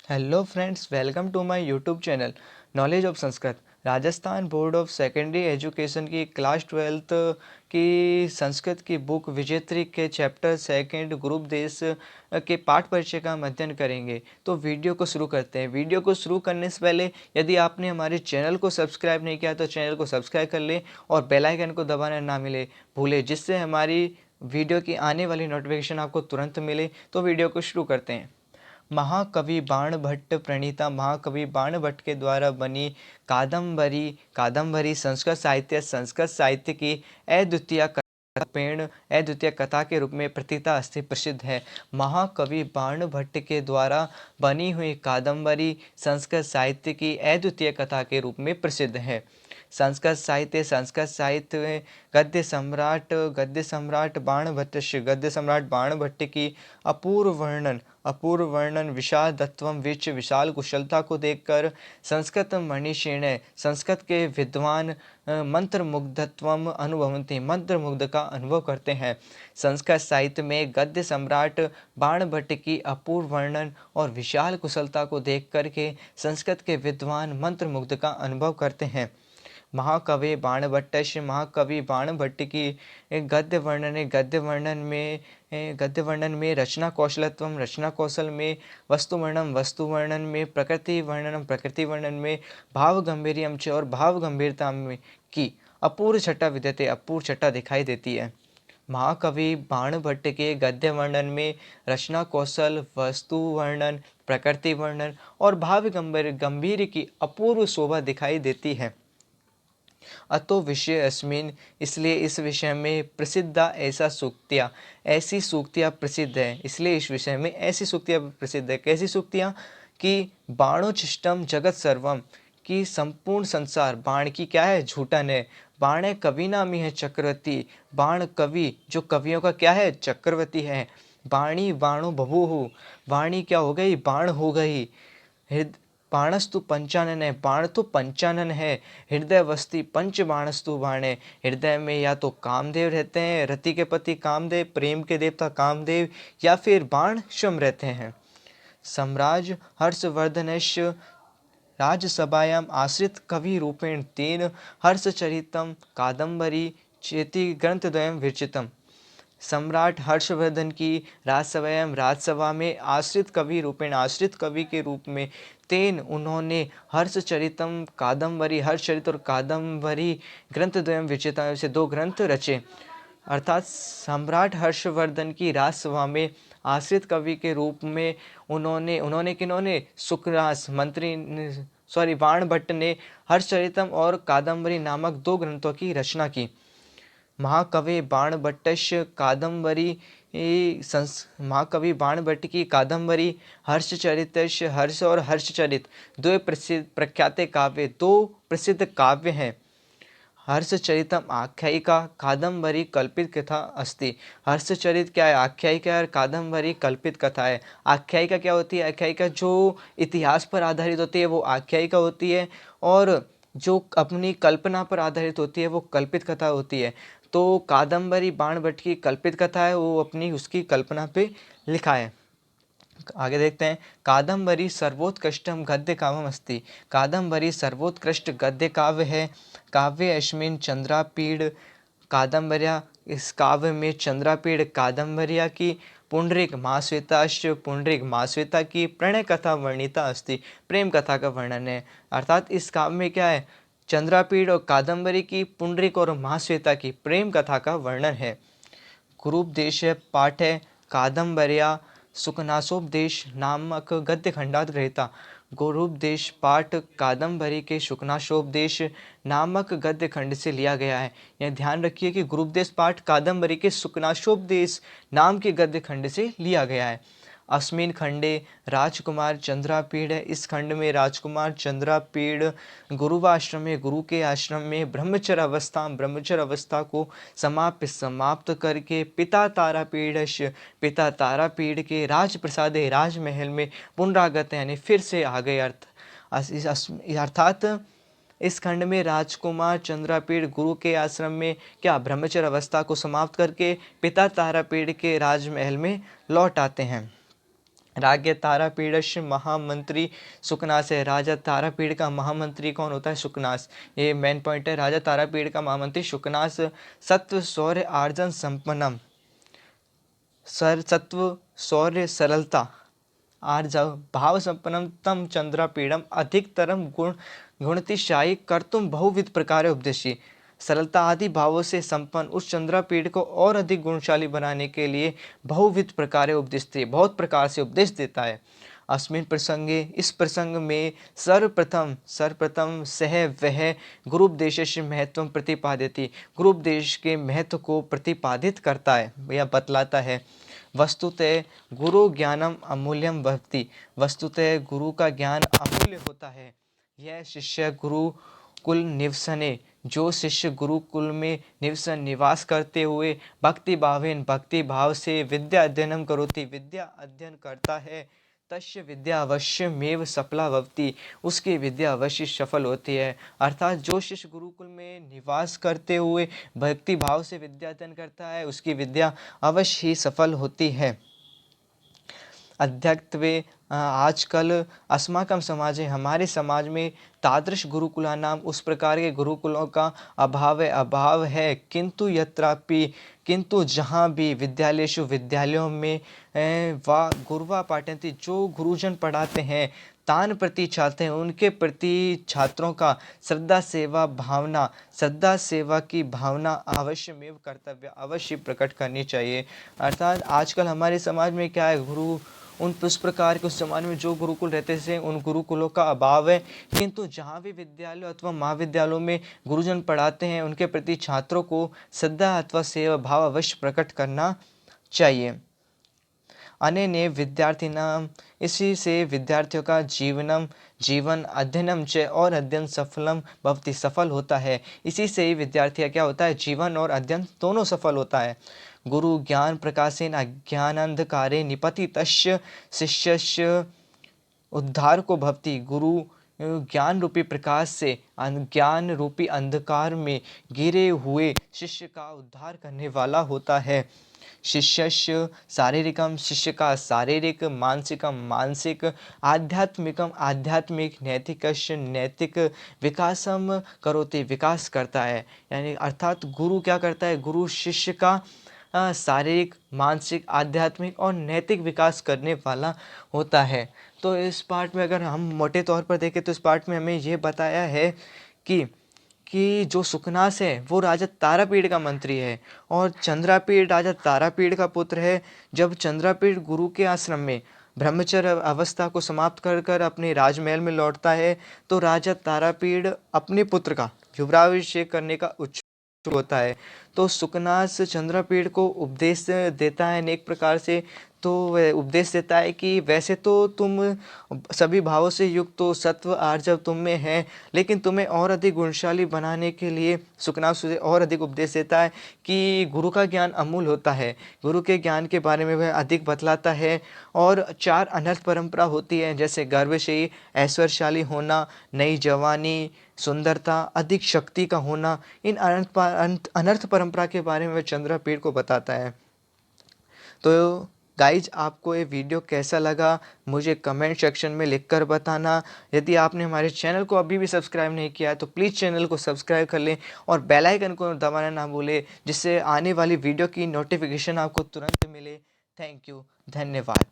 Hello friends, welcome to my YouTube channel knowledge of Sanskrit. Rajasthan board of secondary education की class 12th की संस्कृत की book विजेत्री के chapter second group देश के पाठ परिचय का अध्ययन करेंगे। तो वीडियो को शुरू करते हैं। वीडियो को शुरू करने से पहले यदि आपने हमारे चैनल को सब्सक्राइब नहीं किया तो चैनल को सब्सक्राइब कर लें और बेल आइकन को दबाना ना भूले, जिससे हमारी वीडियो की आने वाली नोटिफिकेशन आपको तुरंत मिले। तो वीडियो को शुरू करते हैं। महाकवि बाणभट्ट प्रणीता महाकवि बाणभट्ट के द्वारा बनी कादम्बरी संस्कृत साहित्य की अद्वितीय कथा के रूप में प्रसिद्ध है। महाकवि बाणभट्ट के द्वारा बनी हुई कादम्बरी संस्कृत साहित्य की अद्वितीय कथा के रूप में प्रसिद्ध है। संस्कृत साहित्य में गद्य सम्राट बाणभट्ट की अपूर्व वर्णन विशारदत्वम विशाल कुशलता को देखकर संस्कृत मनीषिण संस्कृत के विद्वान मंत्र मुग्ध का अनुभव करते हैं। संस्कृत साहित्य में गद्य सम्राट बाणभट्ट की अपूर्व वर्णन और विशाल कुशलता को देख कर के संस्कृत के विद्वान मंत्र मुग्ध का अनुभव करते हैं। महाकवि बाणभट्ट की गद्य वर्णन में रचना कौशल में वस्तु वर्णन में प्रकृति वर्णन में भाव गंभीर्यम च और भाव गंभीरता में की अपूर्व छटा दिखाई देती है। महाकवि बाणभट्ट के गद्य वर्णन में रचना कौशल, वस्तु वर्णन, प्रकृति वर्णन और भाव गंभीर की अपूर्व शोभा दिखाई देती है। अतो विषय अस्मिन, इसलिए इस विषय में ऐसी सूक्तियाँ प्रसिद्ध है। इसलिए इस विषय में ऐसी सूक्तियाँ प्रसिद्ध है। कैसी सूक्तियाँ? कि बाणोच्छिष्टम जगत सर्वम, कि संपूर्ण संसार बाण की क्या है? झूठन है। बाण कवि नामी है चक्रवर्ती, बाण कवि जो कवियों का क्या है? चक्रवर्ती है। बाणी बाणो बभूहु, वाणी क्या हो गई? बाण हो गई। बाणस्तु पंचानन है, बाण तो पंचानन है। हृदय वस्ती पंच बाणस्तु बाणे, हृदय में या तो कामदेव रहते हैं, रति के पति कामदेव, प्रेम के देवता कामदेव, या फिर बाण स्वयं रहते हैं। सम्राज हर्षवर्धनश राजसभायाम आश्रित कवि रूपेण तेन हर्षचरितम कादम्बरी चेति ग्रंथद्वयम विरचितम। सम्राट हर्षवर्धन की राजसभा में आश्रित कवि के रूप में तेन उन्होंने हर्षचरित और कादम्बरी ग्रंथद्वयम विरचिता से दो ग्रंथ रचे। अर्थात सम्राट हर्षवर्धन की राजसभा में आश्रित कवि के रूप में किन्होंने सुकरास बाणभट्ट ने हर्षचरितम और कादम्बरी नामक दो ग्रंथों की रचना की। महाकवि बाणभट्ट की कादम्बरी हर्ष और हर्षचरित दो प्रसिद्ध काव्य हैं। हर्षचरितम आख्यायिका, कादम्बरी कल्पित कथा अस्ति। हर्षचरित क्या है? आख्यायिका है और कादम्बरी कल्पित कथा है। आख्यायिका क्या होती है? आख्यायिका जो इतिहास पर आधारित होती है वो आख्यायिका होती है, और जो अपनी कल्पना पर आधारित होती है वो कल्पित कथा होती है। तो कादम्बरी बाणभट्ट की कल्पित कथा है, वो अपनी उसकी कल्पना पे लिखा है। आगे देखते हैं। कादम्बरी सर्वोत्कृष्टम गद्य काव्यम अस्ति। कादम्बरी सर्वोत्कृष्ट गद्य काव्य है। काव्य अस्मिन चंद्रापीड़ कादम्बर्या, इस काव्य में चंद्रापीड़ कादम्बर्या की पुंडरीक महाश्वेता की प्रणय कथा वर्णिता अस्ति, प्रेम कथा का वर्णन है। अर्थात इस काव्य में क्या है? चंद्रापीड़ और कादम्बरी की, पुंडरीक और महाश्वेता की प्रेम कथा का वर्णन है। गुरुपदेश पाठ है कादम्बर्या सुकनासोपदेश नामक गद्य खंडात ग्रहीता। गुरुपदेश पाठ कादम्बरी के शुकनाशोपदेश नामक गद्य खंड से लिया गया है। यह ध्यान रखिए कि गुरुपदेश पाठ कादम्बरी के शुकनाशोपदेश नाम के गद्य खंड से लिया गया है। अस्मिन खंडे राजकुमार चंद्रापीड़ है। इस खंड में राजकुमार चंद्रापीड़ गुरु के आश्रम में ब्रह्मचर्य अवस्था को समाप्त करके पिता तारापीड़ के राजप्रसाद राजमहल में पुनरागत यानी फिर से आ गए। अर्थात इस खंड में राजकुमार चंद्रापीड़ गुरु के आश्रम में क्या ब्रह्मचर्य अवस्था को समाप्त करके पिता तारापीड़ के राजमहल में लौट आते हैं। राज्ञ तारापीडस्य महामंत्री सुकनास है। राजा तारापीड़ का महामंत्री कौन होता है? सुकनास। ये मेन पॉइंट है। राजा तारापीड़ का महामंत्री सुकनास। सत्व शौर्य आर्जन संपन्नम, सत्व शौर्य सरलता आर्जव भाव संपन्नम तम चंद्रापीड़म अधिकतरम गुणतिशायी कर्तुम बहुविध प्रकार उपदेशी। सरलता आदि भावों से संपन्न उस चंद्रापीड़ को और अधिक गुणशाली बनाने के लिए बहुविध प्रकार उपदेश बहुत प्रकार से उपदेश देता है। अस्मिन प्रसंगे, इस प्रसंग में सर्वप्रथम सह वह गुरुपदेश महत्व प्रतिपादित, गुरुपदेश के महत्व को प्रतिपादित करता है या बतलाता है। वस्तुतः गुरु ज्ञानम अमूल्यम भवति, वस्तुतः गुरु का ज्ञान अमूल्य होता है। यह शिष्य गुरुकुल निवसने, जो शिष्य गुरुकुल में निवास करते हुए भक्ति भाव से विद्या अध्ययनम करोति, विद्या अध्ययन करता है, तस्य विद्या अवश्य मेव सफला भवति, उसकी विद्या अवश्य सफल होती है। अर्थात जो शिष्य गुरुकुल में निवास करते हुए भक्ति भाव से विद्या अध्ययन करता है, उसकी विद्या अवश्य ही सफल होती है। अध्यत्वे आजकल अस्माकं समाजे, हमारे समाज में तादृश गुरुकुलानाम, उस प्रकार के गुरुकुलों का अभाव है। किंतु यत्रापि, किंतु जहाँ भी विद्यालयेषु, विद्यालयों में वा गुरुवा पाठयन्ति, जो गुरुजन पढ़ाते हैं, तान प्रति चाहते हैं, उनके प्रति छात्रों का श्रद्धा सेवा की भावना अवश्य में कर्तव्य अवश्य प्रकट करनी चाहिए। अर्थात आजकल हमारे समाज में क्या है, गुरु उस प्रकार के उस समाज में जो गुरुकुल रहते थे, उन गुरुकुलों का अभाव है। किंतु जहाँ भी विद्यालय अथवा महाविद्यालयों में गुरुजन पढ़ाते हैं, उनके प्रति छात्रों को श्रद्धा अथवा सेवा भाव अवश्य प्रकट करना चाहिए। अनेने विद्यार्थिनाम, इसी से विद्यार्थियों का जीवन अध्ययनम च, और अध्ययन सफलम भवति, सफल होता है। इसी से ही विद्यार्थी क्या होता है, जीवन और अध्ययन दोनों सफल होता है। गुरु ज्ञान प्रकाशेन अज्ञानांधकारे निपतितस्य शिष्यस्य उद्धार को भवति, गुरु ज्ञान रूपी प्रकाश से ज्ञान रूपी अंधकार में गिरे हुए शिष्य का उद्धार करने वाला होता है। शिष्यस्य शारीरिकम, शिष्य का शारीरिक, मानसिकम मानसिक, आध्यात्मिकम आध्यात्मिक, नैतिकस्य नैतिक, विकासम करोति, विकास करता है। यानी अर्थात गुरु क्या करता है, गुरु शिष्य का शारीरिक, मानसिक, आध्यात्मिक और नैतिक विकास करने वाला होता है। तो इस पार्ट में अगर हम मोटे तौर पर देखें तो इस पार्ट में हमें ये बताया है कि जो सुकनास है वो राजा तारापीड़ का मंत्री है और चंद्रापीड़ राजा तारापीड़ का पुत्र है। जब चंद्रापीड़ गुरु के आश्रम में ब्रह्मचर्य अवस्था को समाप्त कर अपने राजमहल में लौटता है तो राजा तारापीड़ अपने पुत्र का युवराभिषेक करने का उत्सुक होता है। तो सुकनास चंद्रापीड़ को उपदेश देता है अनेक प्रकार से। तो वह उपदेश देता है कि वैसे तो तुम सभी भावों से युक्त तो सत्व आर्जव तुम में है, लेकिन तुम्हें और अधिक गुणशाली बनाने के लिए सुकनास तुझे और अधिक उपदेश देता है कि गुरु का ज्ञान अमूल्य होता है। गुरु के ज्ञान के बारे में वह अधिक बतलाता है। और 4 अनर्थ परंपरा होती है, जैसे गर्भशयी, ऐश्वर्यशाली होना, नई जवानी, सुंदरता, अधिक शक्ति का होना। इन अनर्थ परंपरा के बारे में वह चंद्रापीड़ को बताता है। तो गाइज, आपको ये वीडियो कैसा लगा मुझे कमेंट सेक्शन में लिखकर बताना। यदि आपने हमारे चैनल को अभी भी सब्सक्राइब नहीं किया है तो प्लीज़ चैनल को सब्सक्राइब कर लें और बेल आइकन को दबाना ना भूलें, जिससे आने वाली वीडियो की नोटिफिकेशन आपको तुरंत मिले। थैंक यू, धन्यवाद।